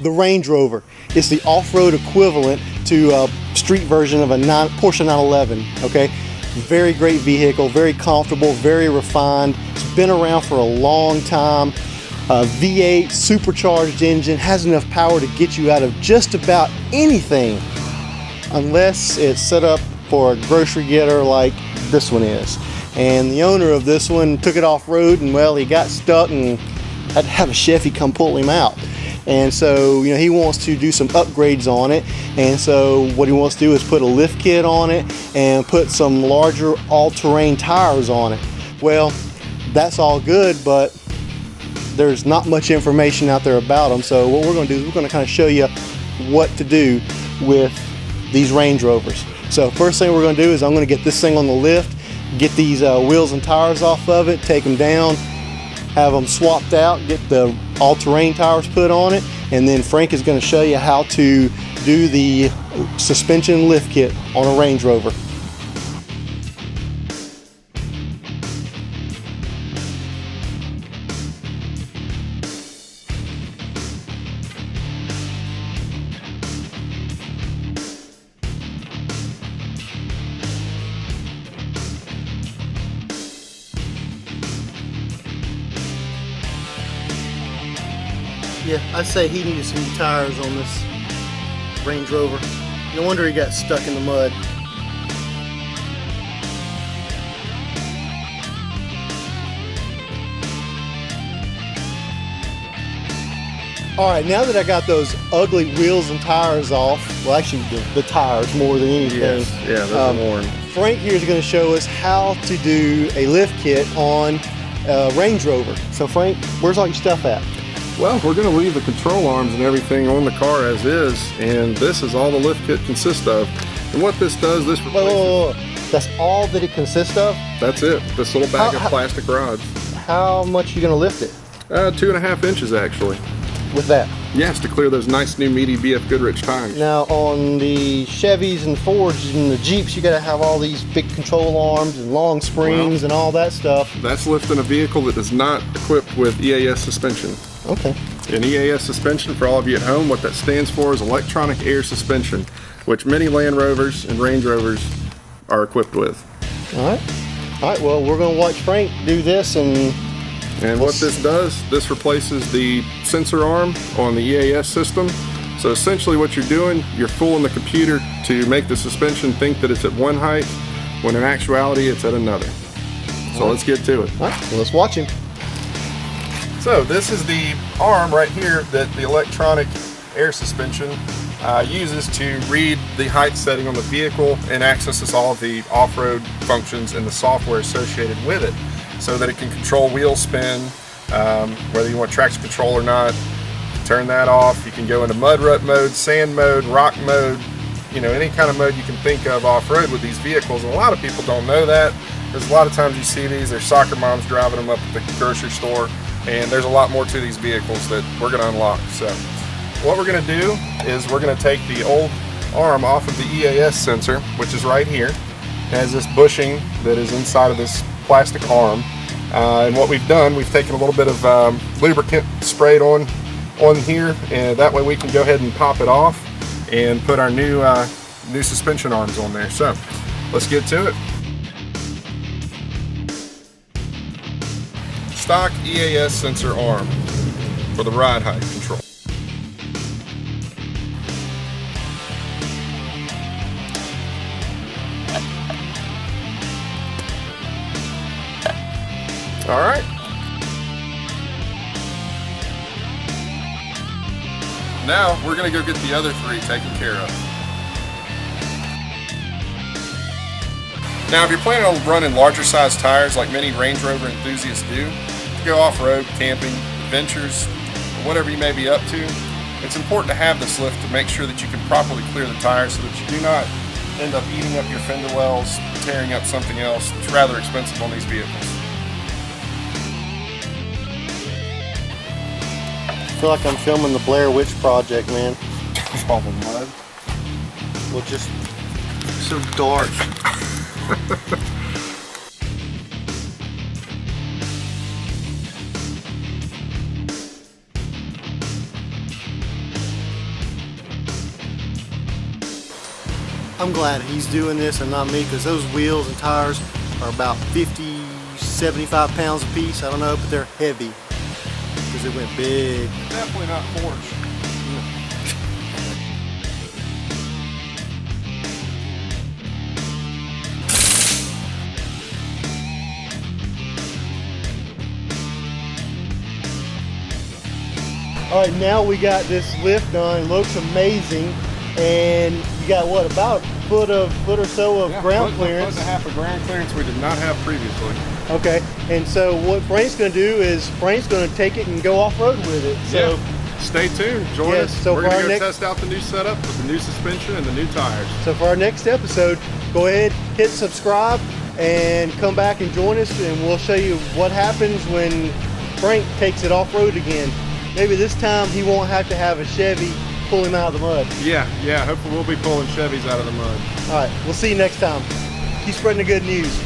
the Range Rover. It's the off-road equivalent to a street version of a Porsche 911, okay? Very great vehicle, very comfortable, very refined. It's been around for a long time. V8 supercharged engine, has enough power to get you out of just about anything, unless it's set up for a grocery getter like this one is. And the owner of this one took it off-road, and well, he got stuck and had to have a Chevy come pull him out. And so, you know, he wants to do some upgrades on it. And so what he wants to do is put a lift kit on it and put some larger all-terrain tires on it. Well, that's all good, but there's not much information out there about them. So what we're going to do is we're going to kind of show you what to do with these Range Rovers. So first thing we're going to do is I'm going to get this thing on the lift, get these wheels and tires off of it, take them down, have them swapped out, get the all-terrain tires put on it, and then Frank is going to show you how to do the suspension lift kit on a Range Rover. Yeah, I'd say he needed some new tires on this Range Rover. No wonder he got stuck in the mud. Alright, now that I got those ugly wheels and tires off, well actually the tires more than anything. Yes, yeah, those are worn. Frank here is going to show us how to do a lift kit on a Range Rover. So Frank, where's all your stuff at? Well, we're going to leave the control arms and everything on the car as is, and this is all the lift kit consists of. And what this does, this replaces... Whoa. That's all that it consists of? That's it. This little bag of plastic rods. How much are you going to lift it? 2.5 inches actually. With that? Yes, to clear those nice new meaty BF Goodrich tires. Now on the Chevys and Fords and the Jeeps, you got to have all these big control arms and long springs and all that stuff. That's lifting a vehicle that is not equipped with E.A.S. suspension. Okay. An E.A.S. suspension, for all of you at home, what that stands for is electronic air suspension, which many Land Rovers and Range Rovers are equipped with. Alright, well, we're going to watch Frank do this, and what this does, this replaces the sensor arm on the E.A.S. system. So essentially what you're doing, you're fooling the computer to make the suspension think that it's at one height, when in actuality it's at another. So let's get to it. Alright, well, let's watch him. So this is the arm right here that the electronic air suspension uses to read the height setting on the vehicle and accesses all of the off-road functions and the software associated with it, so that it can control wheel spin, whether you want traction control or not. Turn that off. You can go into mud rut mode, sand mode, rock mode, you know, any kind of mode you can think of off-road with these vehicles. And a lot of people don't know that, because a lot of times you see these, there's soccer moms driving them up at the grocery store, and there's a lot more to these vehicles that we're going to unlock. So what we're going to do is we're going to take the old arm off of the E.A.S. sensor, which is right here. It has this bushing that is inside of this plastic arm, and what we've done, we've taken a little bit of lubricant sprayed on here, and that way we can go ahead and pop it off and put our new suspension arms on there. So let's get to it. Stock E.A.S. sensor arm for the ride height control. All right. Now we're going to go get the other three taken care of. Now if you're planning on running larger size tires like many Range Rover enthusiasts do, to go off-road, camping, adventures, or whatever you may be up to, it's important to have this lift to make sure that you can properly clear the tires so that you do not end up eating up your fender wells, tearing up something else that's rather expensive on these vehicles. I feel like I'm filming the Blair Witch Project, man. All the mud. Well, just so dark. I'm glad he's doing this and not me, because those wheels and tires are about 50, 75 pounds a piece. I don't know, but they're heavy because it went big. Definitely not Porsche. All right, now we got this lift done. Looks amazing, and you got what, about a foot or so of ground clearance. Foot and a half of ground clearance we did not have previously. Okay, and so what Frank's going to do is Frank's going to take it and go off road with it. So stay tuned. Join us. So we're going to go test out the new setup with the new suspension and the new tires. So for our next episode, go ahead, hit subscribe, and come back and join us, and we'll show you what happens when Frank takes it off road again. Maybe this time he won't have to have a Chevy pull him out of the mud. Yeah, hopefully we'll be pulling Chevys out of the mud. All right, we'll see you next time. Keep spreading the good news.